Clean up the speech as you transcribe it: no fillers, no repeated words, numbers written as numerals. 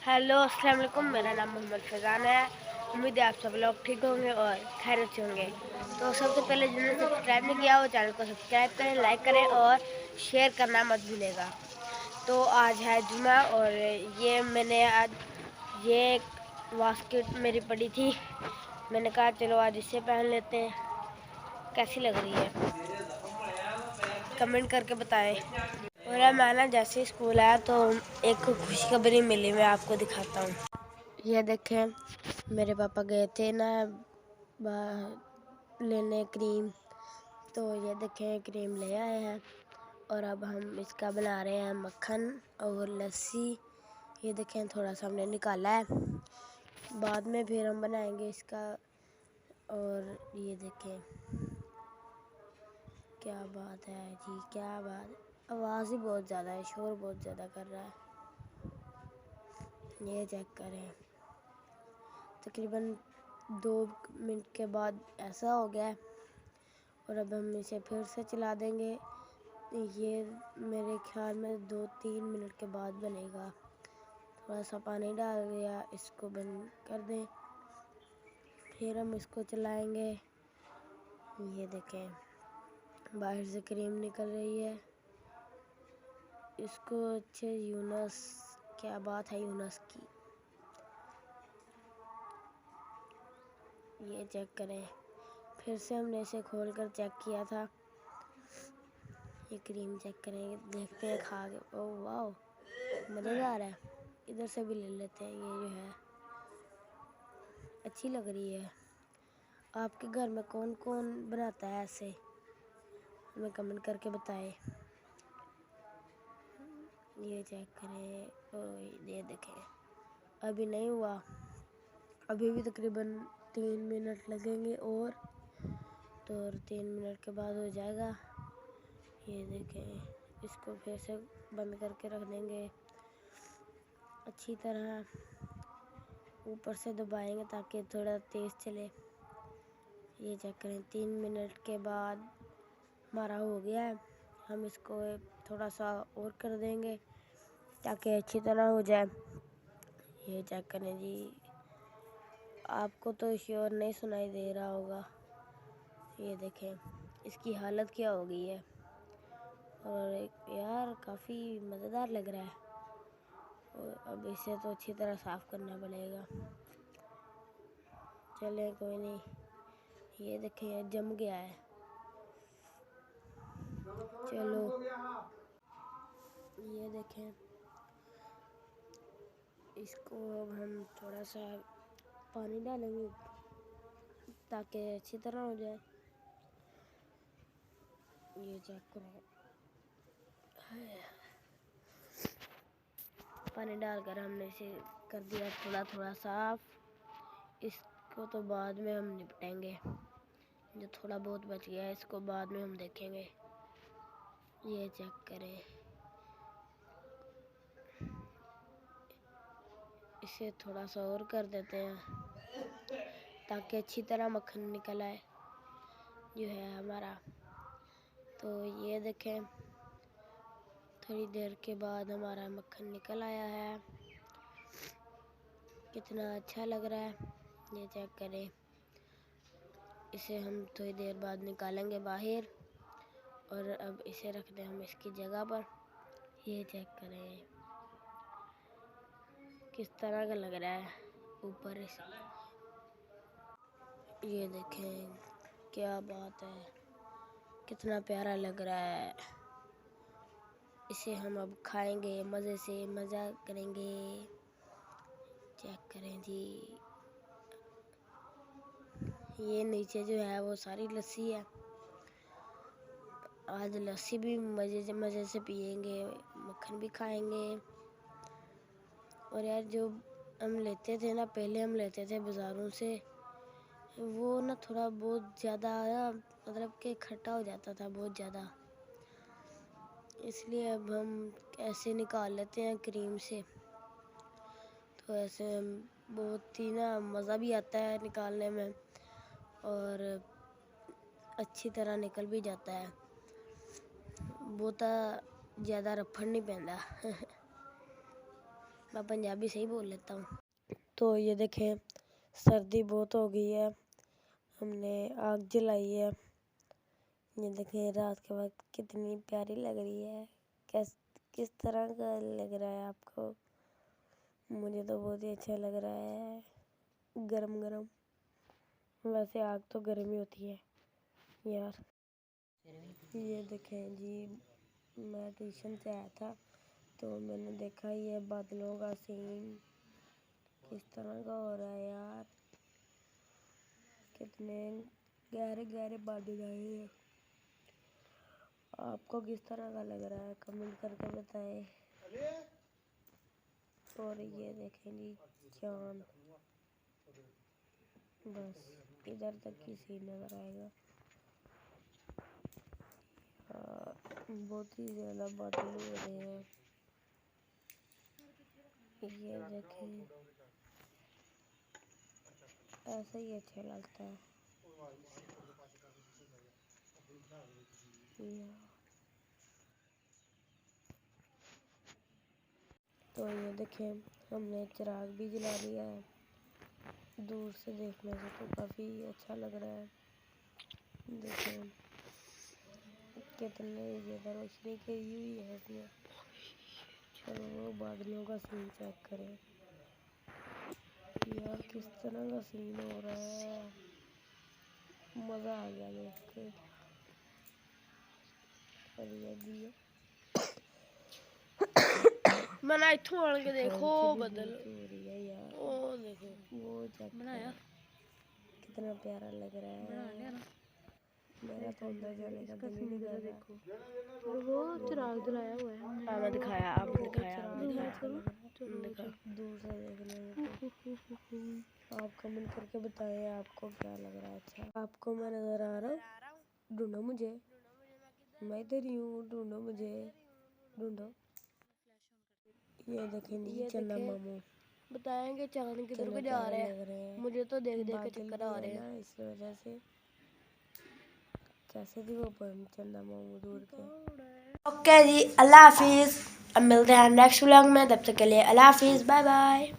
Hello अस्सलाम वालेकुम। मेरा नाम मोहम्मद फैज़ान है। उम्मीद है आप सब लोग ठीक होंगे और खैरियत से होंगे। तो सबसे पहले जिन्होंने सब्सक्राइब नहीं किया वो चैनल को सब्सक्राइब करें, लाइक करें और शेयर करना मत भूलिएगा। तो आज है जुमा और ये मैंने आज ये बास्केट मेरी पड़ी थी, मैंने कहा चलो आज इससे पहन लेते हैं। कैसी लग रही है कमेंट करके बताएं। और मैं ना जैसे ही स्कूल आया तो एक खुशखबरी मिली, मैं आपको दिखाता हूँ। ये देखें, मेरे पापा गए थे ना लेने क्रीम, तो ये देखें क्रीम ले आए हैं और अब हम इसका बना रहे हैं मक्खन और लस्सी। ये देखें थोड़ा सा हमने निकाला है, बाद में फिर हम बनाएंगे इसका। और ये देखें क्या बात है जी, क्या बात, आवाज़ ही बहुत ज़्यादा है, शोर बहुत ज़्यादा कर रहा है। ये चेक करें, तकरीबन 2 मिनट के बाद ऐसा हो गया है और अब हम इसे फिर से चला देंगे। ये मेरे ख्याल में 2-3 मिनट के बाद बनेगा। थोड़ा सा पानी डाल दिया, इसको बंद कर दें, फिर हम इसको चलाएंगे। ये देखें बाहर से क्रीम निकल रही है। इसको अच्छे यूनस, क्या बात है यूनस की। ये चेक करें, फिर से हमने इसे खोलकर चेक किया था। ये क्रीम चेक करें, देखते हैं खा के, ओह वाह मज़ेदार है। इधर से भी ले लेते हैं। ये जो है अच्छी लग रही है। आपके घर में कौन कौन बनाता है ऐसे, हमें कमेंट करके बताएं। ये चेक करें, ओह ये देखें अभी नहीं हुआ, अभी भी तकरीबन 3 मिनट लगेंगे और तो 3 मिनट के बाद हो जाएगा। ये देखें, इसको फिर से बंद करके रख देंगे अच्छी तरह, ऊपर से दबाएंगे ताकि थोड़ा तेज़ चले। ये चेक करें 3 मिनट के बाद हमारा हो गया है। हम इसको थोड़ा सा और कर देंगे ताकि अच्छी तरह हो जाए। ये चेक करें जी, आपको तो शोर नहीं सुनाई दे रहा होगा। ये देखें इसकी हालत क्या हो गई है। और यार काफ़ी मज़ेदार लग रहा है। और अब इसे तो अच्छी तरह साफ़ करना पड़ेगा। चलें कोई नहीं। ये देखें यार जम गया है। चलो ये देखें, इसको अब हम थोड़ा सा पानी डालेंगे ताकि अच्छी तरह हो जाए। ये चेक करें, पानी डालकर हमने इसे कर दिया थोड़ा थोड़ा साफ। इसको तो बाद में हम निपटेंगे, जो थोड़ा बहुत बच गया है इसको बाद में हम देखेंगे। ये चेक करें, इसे थोड़ा सा और कर देते हैं ताकि अच्छी तरह मक्खन निकल आए जो है हमारा। तो ये देखें थोड़ी देर के बाद हमारा मक्खन निकल आया है, कितना अच्छा लग रहा है। ये चेक करें, इसे हम थोड़ी देर बाद निकालेंगे बाहर और अब इसे रख दें हम इसकी जगह पर। ये चेक करें किस तरह का लग रहा है ऊपर से। ये देखें क्या बात है, कितना प्यारा लग रहा है। इसे हम अब खाएंगे, मज़े से मज़ा करेंगे। चेक करें जी, ये नीचे जो है वो सारी लस्सी है। आज लस्सी भी मज़े से पियेंगे, मक्खन भी खाएंगे। और यार जो हम लेते थे ना, पहले हम लेते थे बाज़ारों से, वो ना थोड़ा बहुत ज़्यादा मतलब कि खट्टा हो जाता था बहुत ज़्यादा, इसलिए अब हम ऐसे निकाल लेते हैं क्रीम से। तो ऐसे बहुत ही ना मज़ा भी आता है निकालने में और अच्छी तरह निकल भी जाता है, बहुत ज़्यादा रफड़ नहीं पैंदा। मैं पंजाबी से ही बोल लेता हूँ। तो ये देखें, सर्दी बहुत हो गई है, हमने आग जलाई है। ये देखें रात के वक्त कितनी प्यारी लग रही है। किस तरह का लग रहा है आपको? मुझे तो बहुत ही अच्छा लग रहा है, गरम गरम। वैसे आग तो गर्म ही होती है यार। ये देखें जी, मैं ट्यूशन से आया था तो मैंने देखा ये बादलों का सीन किस तरह का हो रहा है यार। कितने गहरे गहरे बादल आए हैं। आपको किस तरह का लग रहा है कमेंट करके बताएं। और ये देखें जी चाँद, बस इधर तक की सीन नजर आएगा। बहुत ही ज़्यादा बादल हो रहे हैं। ये देखें, ऐसा ही अच्छा लगता है तो ये देखें, हमने चिराग भी जला लिया है। दूर से देखने से तो काफ़ी अच्छा लग रहा है। देखें कितने ज़्यादा रोशनी की हुई है इसमें। चलो वो बादलों का सीन चेक करें यार, किस तरह का सीन हो रहा है। मज़ा आ गया देख के। और ये भी है, मैंने इथों आन के देखो बदल हो रही है यार। ओ देखो वो चेक बनाया, कितना प्यारा लग रहा है। मेरा तो अंदर जाने का दिल ही नहीं कर रहा। देखो वो चिराग जलाया हुआ है। मैंने दिखाया, आपने दिखाया, दूर से देखने में। तो आप कमेंट करके बताएं आपको क्या लग रहा है। अच्छा आपको मैं नजर आ रहा हूँ? ढूंढो मुझे, मैं इधर ही हूँ, ढूंढो मुझे, ढूंढो। ये देखें जी चंदा मामू बताएंगे चांद किधर को जा रहे हैं। मुझे तो देख देख के चक्कर आ रहे हैं इस वजह से। कैसे थी वो चंदा मामू दूर के। ओके जी, अल्लाह हाफिज़। अब मिलते हैं नेक्स्ट व्लॉग में, तब तक के लिए अल्लाह हाफिज़, बाय बाय।